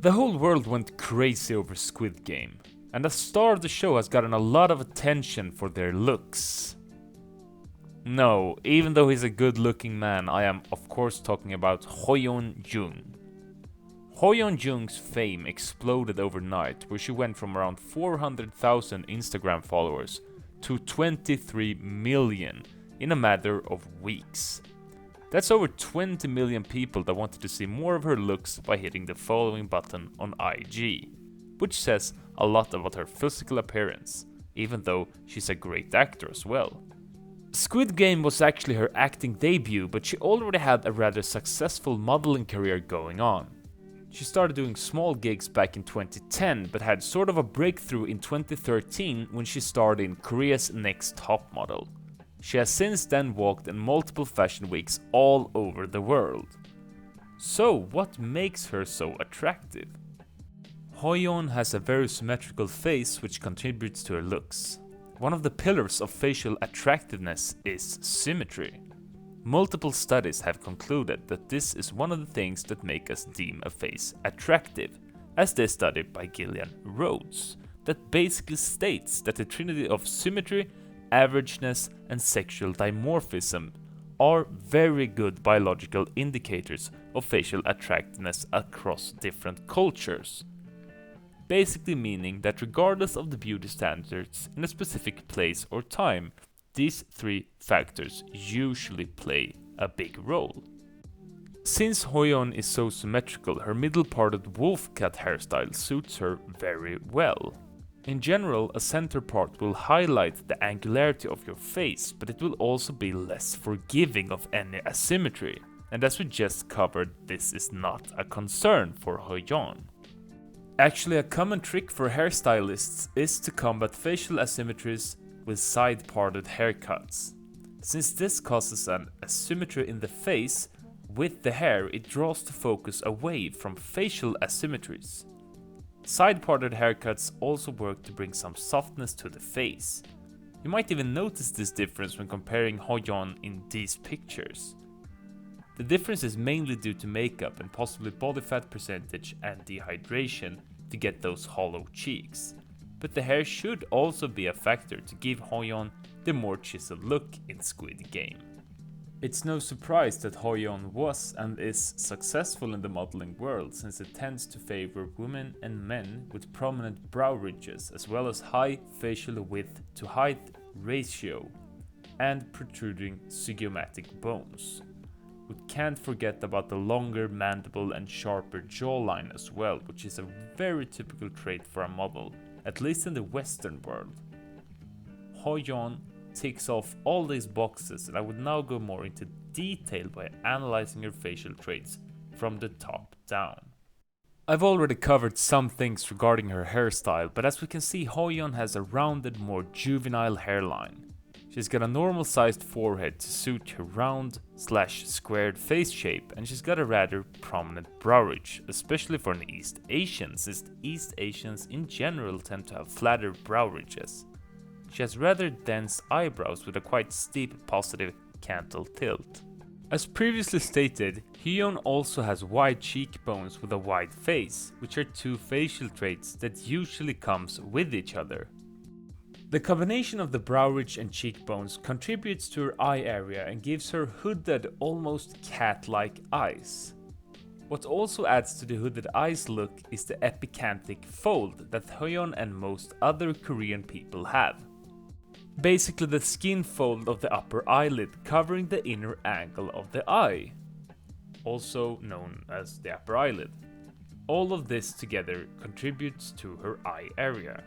The whole world went crazy over Squid Game, and the star of the show has gotten a lot of attention for their looks. No, even though he's a good looking man, I am of course talking about Hoyeon Jung. Hoyeon Jung's fame exploded overnight, where she went from around 400,000 Instagram followers to 23 million in a matter of weeks. That's over 20 million people that wanted to see more of her looks by hitting the following button on IG, which says a lot about her physical appearance, even though she's a great actor as well. Squid Game was actually her acting debut, but she already had a rather successful modeling career going on. She started doing small gigs back in 2010, but had sort of a breakthrough in 2013 when she starred in Korea's Next Top Model. She has since then walked in multiple fashion weeks all over the world. So, what makes her so attractive? Hoyeon has a very symmetrical face which contributes to her looks. One of the pillars of facial attractiveness is symmetry. Multiple studies have concluded that this is one of the things that make us deem a face attractive, as this study by Gillian Rhodes, that basically states that the trinity of symmetry, averageness, and sexual dimorphism are very good biological indicators of facial attractiveness across different cultures. Basically meaning that regardless of the beauty standards in a specific place or time, these three factors usually play a big role. Since Hoyeon is so symmetrical, her middle-parted wolf cut hairstyle suits her very well. In general, a center part will highlight the angularity of your face, but it will also be less forgiving of any asymmetry. And as we just covered, this is not a concern for Hoyeon. Actually, a common trick for hairstylists is to combat facial asymmetries with side-parted haircuts. Since this causes an asymmetry in the face, with the hair it draws the focus away from facial asymmetries. Side-parted haircuts also work to bring some softness to the face. You might even notice this difference when comparing Hoyeon in these pictures. The difference is mainly due to makeup and possibly body fat percentage and dehydration to get those hollow cheeks. But the hair should also be a factor to give Hoyeon the more chiseled look in Squid Game. It's no surprise that Hoyeon was and is successful in the modeling world, since it tends to favor women and men with prominent brow ridges as well as high facial width to height ratio and protruding zygomatic bones. We can't forget about the longer mandible and sharper jawline as well, which is a very typical trait for a model, at least in the Western world. Hoyeon ticks off all these boxes, and I would now go more into detail by analyzing her facial traits from the top down. I've already covered some things regarding her hairstyle, but as we can see, Hoyeon has a rounded, more juvenile hairline. She's got a normal sized forehead to suit her round/squared face shape, and she's got a rather prominent brow ridge, especially for an East Asian, since East Asians in general tend to have flatter brow ridges. She has rather dense eyebrows with a quite steep positive canthal tilt. As previously stated, Hoyeon also has wide cheekbones with a wide face, which are two facial traits that usually comes with each other. The combination of the brow ridge and cheekbones contributes to her eye area and gives her hooded, almost cat-like eyes. What also adds to the hooded eyes look is the epicanthic fold that Hoyeon and most other Korean people have. Basically the skin fold of the upper eyelid covering the inner angle of the eye, also known as the upper eyelid. All of this together contributes to her eye area.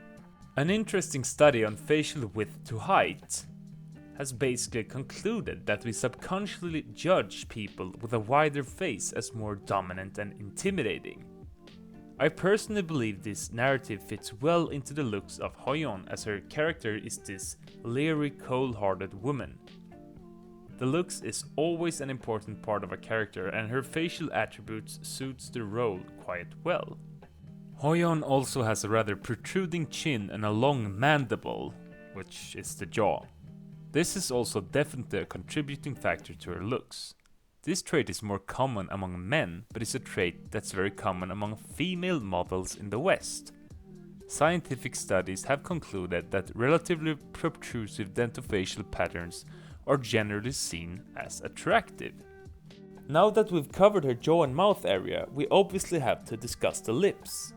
An interesting study on facial width to height has basically concluded that we subconsciously judge people with a wider face as more dominant and intimidating. I personally believe this narrative fits well into the looks of Hoyeon, as her character is this leery, cold-hearted woman. The looks is always an important part of a character, and her facial attributes suits the role quite well. Hoyeon also has a rather protruding chin and a long mandible, which is the jaw. This is also definitely a contributing factor to her looks. This trait is more common among men, but is a trait that's very common among female models in the West. Scientific studies have concluded that relatively protrusive dentofacial patterns are generally seen as attractive. Now that we've covered her jaw and mouth area, we obviously have to discuss the lips.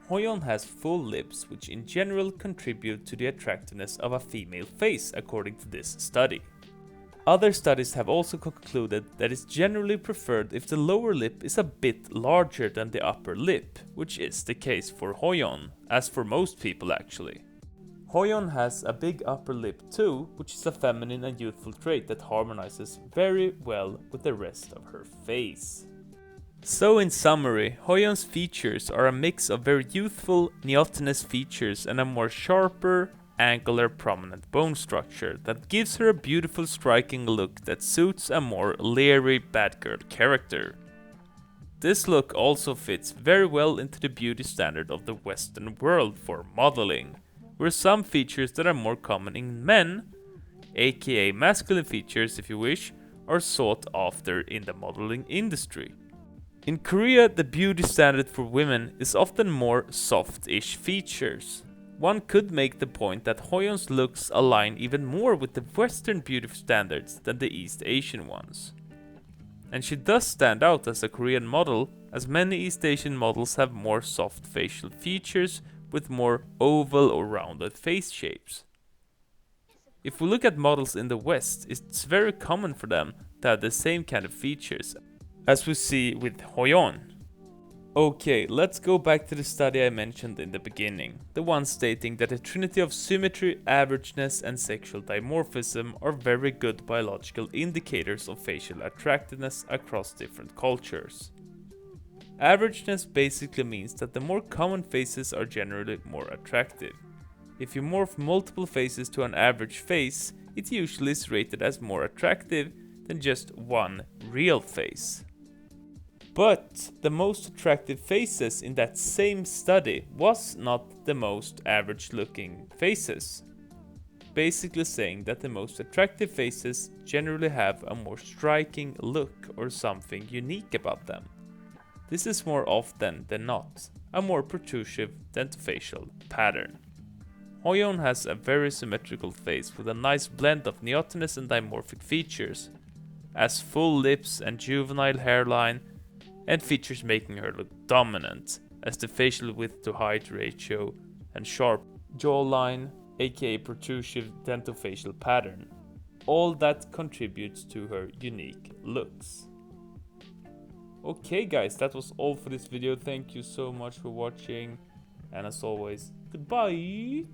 Hoyeon has full lips, which in general contribute to the attractiveness of a female face, according to this study. Other studies have also concluded that it's generally preferred if the lower lip is a bit larger than the upper lip, which is the case for Hoyeon, as for most people actually. Hoyeon has a big upper lip too, which is a feminine and youthful trait that harmonizes very well with the rest of her face. So in summary, Hoyeon's features are a mix of very youthful, neotenous features and a more sharper, angular, prominent bone structure that gives her a beautiful, striking look that suits a more leery bad girl character. This look also fits very well into the beauty standard of the Western world for modeling, where some features that are more common in men, aka masculine features if you wish, are sought after in the modeling industry. In Korea, the beauty standard for women is often more soft-ish features. One could make the point that Hoyeon's looks align even more with the Western beauty standards than the East Asian ones. And she does stand out as a Korean model, as many East Asian models have more soft facial features with more oval or rounded face shapes. If we look at models in the West, it's very common for them to have the same kind of features as we see with Hoyeon. Okay, let's go back to the study I mentioned in the beginning, the one stating that the trinity of symmetry, averageness and sexual dimorphism are very good biological indicators of facial attractiveness across different cultures. Averageness basically means that the more common faces are generally more attractive. If you morph multiple faces to an average face, it usually is rated as more attractive than just one real face. But the most attractive faces in that same study was not the most average looking faces. Basically saying that the most attractive faces generally have a more striking look or something unique about them. This is more often than not a more protrusive dentofacial pattern. Hoyeon has a very symmetrical face with a nice blend of neotenous and dimorphic features, as full lips and juvenile hairline, and features making her look dominant, as the facial width to height ratio and sharp jawline, aka protrusive dentofacial pattern. All that contributes to her unique looks. Okay guys, that was all for this video. Thank you so much for watching, and as always, goodbye!